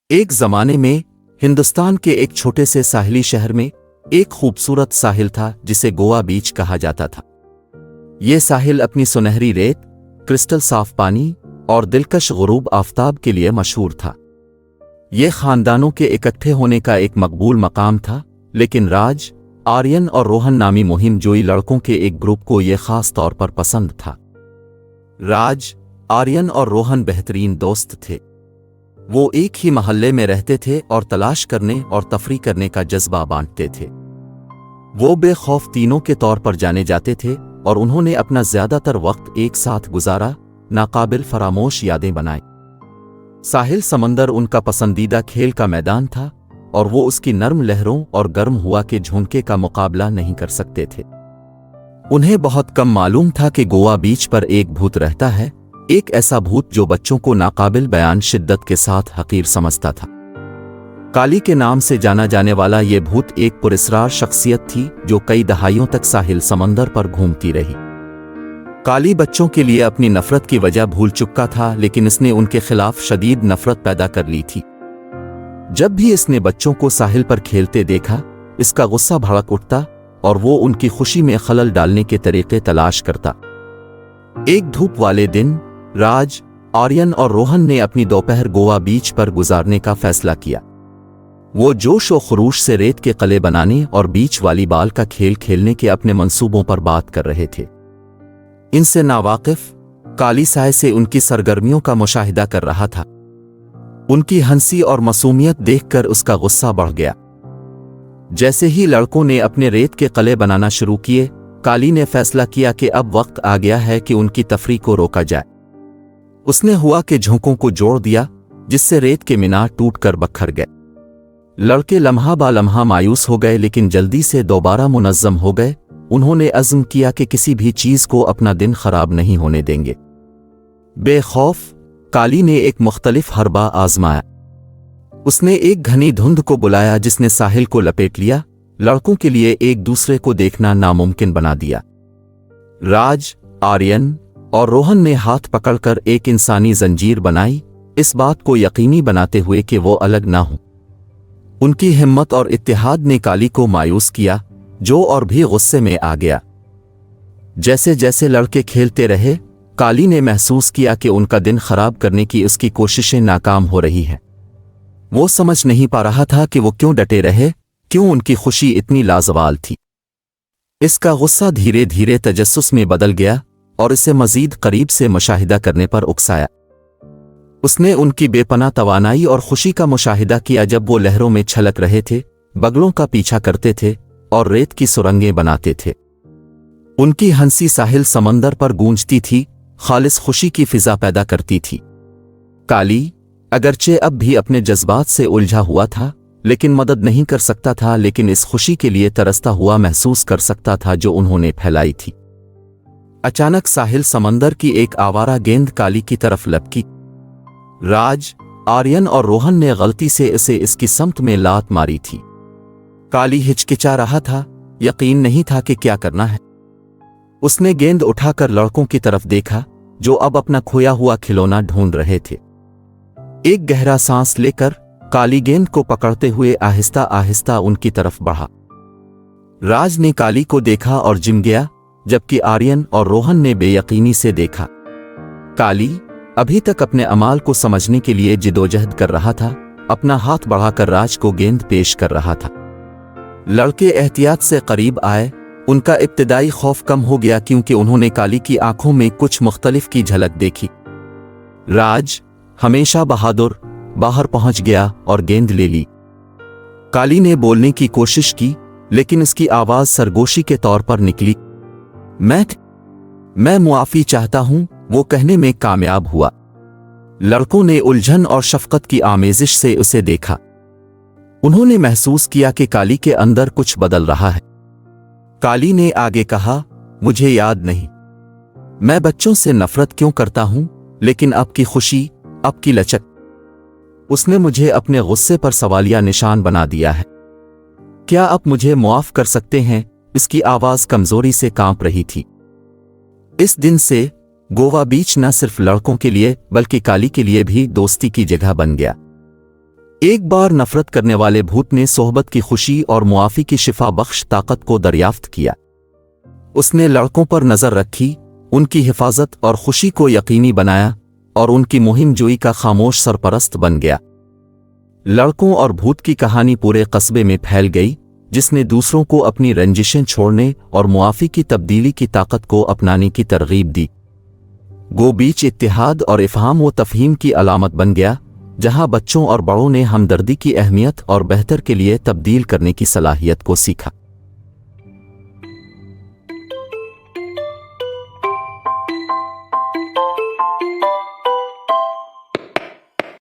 ایک زمانے میں ہندوستان کے ایک چھوٹے سے ساحلی شہر میں ایک خوبصورت ساحل تھا جسے گوا بیچ کہا جاتا تھا۔ یہ ساحل اپنی سنہری ریت، کرسٹل صاف پانی اور دلکش غروب آفتاب کے لیے مشہور تھا۔ یہ خاندانوں کے اکٹھے ہونے کا ایک مقبول مقام تھا، لیکن راج، آرین اور روہن نامی مہم جوئی لڑکوں کے ایک گروپ کو یہ خاص طور پر پسند تھا۔ راج، آرین اور روہن بہترین دوست تھے۔ وہ ایک ہی محلے میں رہتے تھے اور تلاش کرنے اور تفریح کرنے کا جذبہ بانٹتے تھے۔ وہ بے خوف تینوں کے طور پر جانے جاتے تھے اور انہوں نے اپنا زیادہ تر وقت ایک ساتھ گزارا، ناقابل فراموش یادیں بنائیں۔ ساحل سمندر ان کا پسندیدہ کھیل کا میدان تھا اور وہ اس کی نرم لہروں اور گرم ہوا کے جھونکے کا مقابلہ نہیں کر سکتے تھے۔ انہیں بہت کم معلوم تھا کہ گوا بیچ پر ایک بھوت رہتا ہے، ایک ایسا بھوت جو بچوں کو ناقابل بیان شدت کے ساتھ حقیر سمجھتا تھا۔ کالی کے نام سے جانا جانے والا یہ بھوت ایک پراسرار شخصیت تھی جو کئی دہائیوں تک ساحل سمندر پر گھومتی رہی۔ کالی بچوں کے لیے اپنی نفرت کی وجہ بھول چکا تھا، لیکن اس نے ان کے خلاف شدید نفرت پیدا کر لی تھی۔ جب بھی اس نے بچوں کو ساحل پر کھیلتے دیکھا، اس کا غصہ بھڑک اٹھتا اور وہ ان کی خوشی میں خلل ڈالنے کے طریقے تلاش کرتا۔ ایک دھوپ والے دن راج، آرین اور روہن نے اپنی دوپہر گوا بیچ پر گزارنے کا فیصلہ کیا۔ وہ جوش و خروش سے ریت کے قلعے بنانے اور بیچ والی بال کا کھیل کھیلنے کے اپنے منصوبوں پر بات کر رہے تھے۔ ان سے ناواقف کالی سائے سے ان کی سرگرمیوں کا مشاہدہ کر رہا تھا۔ ان کی ہنسی اور معصومیت دیکھ کر اس کا غصہ بڑھ گیا۔ جیسے ہی لڑکوں نے اپنے ریت کے قلعے بنانا شروع کیے، کالی نے فیصلہ کیا کہ اب وقت آ گیا ہے کہ ان کی تفریح کو روکا جائے۔ اس نے ہوا کے جھونکوں کو جوڑ دیا، جس سے ریت کے مینار ٹوٹ کر بکھر گئے۔ لڑکے لمحہ با لمحہ مایوس ہو گئے، لیکن جلدی سے دوبارہ منظم ہو گئے۔ انہوں نے عزم کیا کہ کسی بھی چیز کو اپنا دن خراب نہیں ہونے دیں گے۔ بے خوف کالی نے ایک مختلف حربہ آزمایا۔ اس نے ایک گھنی دھند کو بلایا جس نے ساحل کو لپیٹ لیا، لڑکوں کے لیے ایک دوسرے کو دیکھنا ناممکن بنا دیا۔ راج، آرین اور روہن نے ہاتھ پکڑ کر ایک انسانی زنجیر بنائی، اس بات کو یقینی بناتے ہوئے کہ وہ الگ نہ ہوں۔ ان کی ہمت اور اتحاد نے کالی کو مایوس کیا، جو اور بھی غصے میں آ گیا۔ جیسے جیسے لڑکے کھیلتے رہے، کالی نے محسوس کیا کہ ان کا دن خراب کرنے کی اس کی کوششیں ناکام ہو رہی ہیں۔ وہ سمجھ نہیں پا رہا تھا کہ وہ کیوں ڈٹے رہے، کیوں ان کی خوشی اتنی لازوال تھی۔ اس کا غصہ دھیرے دھیرے تجسس میں بدل گیا اور اسے مزید قریب سے مشاہدہ کرنے پر اکسایا۔ اس نے ان کی بے پناہ توانائی اور خوشی کا مشاہدہ کیا جب وہ لہروں میں چھلک رہے تھے، بگلوں کا پیچھا کرتے تھے اور ریت کی سرنگیں بناتے تھے۔ ان کی ہنسی ساحل سمندر پر گونجتی تھی، خالص خوشی کی فضا پیدا کرتی تھی۔ کالی، اگرچہ اب بھی اپنے جذبات سے الجھا ہوا تھا، لیکن مدد نہیں کر سکتا تھا، لیکن اس خوشی کے لیے ترستا ہوا محسوس کر سکتا تھا جو انہوں نے پھیلائی تھی۔ اچانک ساحل سمندر کی ایک آوارہ گیند کالی کی طرف لپکی۔ راج، آرین اور روہن نے غلطی سے اسے اس کی سمت میں لات ماری تھی۔ کالی ہچکچا رہا تھا، یقین نہیں تھا کہ کیا کرنا ہے۔ اس نے گیند اٹھا کر لڑکوں کی طرف دیکھا، جو اب اپنا کھویا ہوا کھلونا ڈھونڈ رہے تھے۔ ایک گہرا سانس لے کر کالی گیند کو پکڑتے ہوئے آہستہ آہستہ ان کی طرف بڑھا۔ راج نے کالی کو دیکھا اور جم گیا، جبکہ آرین اور روہن نے بے یقینی سے دیکھا۔ کالی ابھی تک اپنے اعمال کو سمجھنے کے لیے جدوجہد کر رہا تھا، اپنا ہاتھ بڑھا کر راج کو گیند پیش کر رہا تھا۔ لڑکے احتیاط سے قریب آئے، ان کا ابتدائی خوف کم ہو گیا کیونکہ انہوں نے کالی کی آنکھوں میں کچھ مختلف کی جھلک دیکھی۔ راج، ہمیشہ بہادر، باہر پہنچ گیا اور گیند لے لی۔ کالی نے بولنے کی کوشش کی، لیکن اس کی آواز سرگوشی کے طور پر نکلی۔ میں معافی چاہتا ہوں، وہ کہنے میں کامیاب ہوا۔ لڑکوں نے الجھن اور شفقت کی آمیزش سے اسے دیکھا۔ انہوں نے محسوس کیا کہ کالی کے اندر کچھ بدل رہا ہے۔ کالی نے آگے کہا، مجھے یاد نہیں میں بچوں سے نفرت کیوں کرتا ہوں، لیکن اب کی خوشی، اب کی لچک، اس نے مجھے اپنے غصے پر سوالیہ نشان بنا دیا ہے۔ کیا آپ مجھے معاف کر سکتے ہیں؟ اس کی آواز کمزوری سے کانپ رہی تھی۔ اس دن سے گوا بیچ نہ صرف لڑکوں کے لیے بلکہ کالی کے لیے بھی دوستی کی جگہ بن گیا۔ ایک بار نفرت کرنے والے بھوت نے صحبت کی خوشی اور معافی کی شفا بخش طاقت کو دریافت کیا۔ اس نے لڑکوں پر نظر رکھی، ان کی حفاظت اور خوشی کو یقینی بنایا اور ان کی مہم جوئی کا خاموش سرپرست بن گیا۔ لڑکوں اور بھوت کی کہانی پورے قصبے میں پھیل گئی، جس نے دوسروں کو اپنی رنجشیں چھوڑنے اور معافی کی تبدیلی کی طاقت کو اپنانے کی ترغیب دی۔ گو بیچ اتحاد اور افہام و تفہیم کی علامت بن گیا، جہاں بچوں اور بڑوں نے ہمدردی کی اہمیت اور بہتر کے لیے تبدیل کرنے کی صلاحیت کو سیکھا۔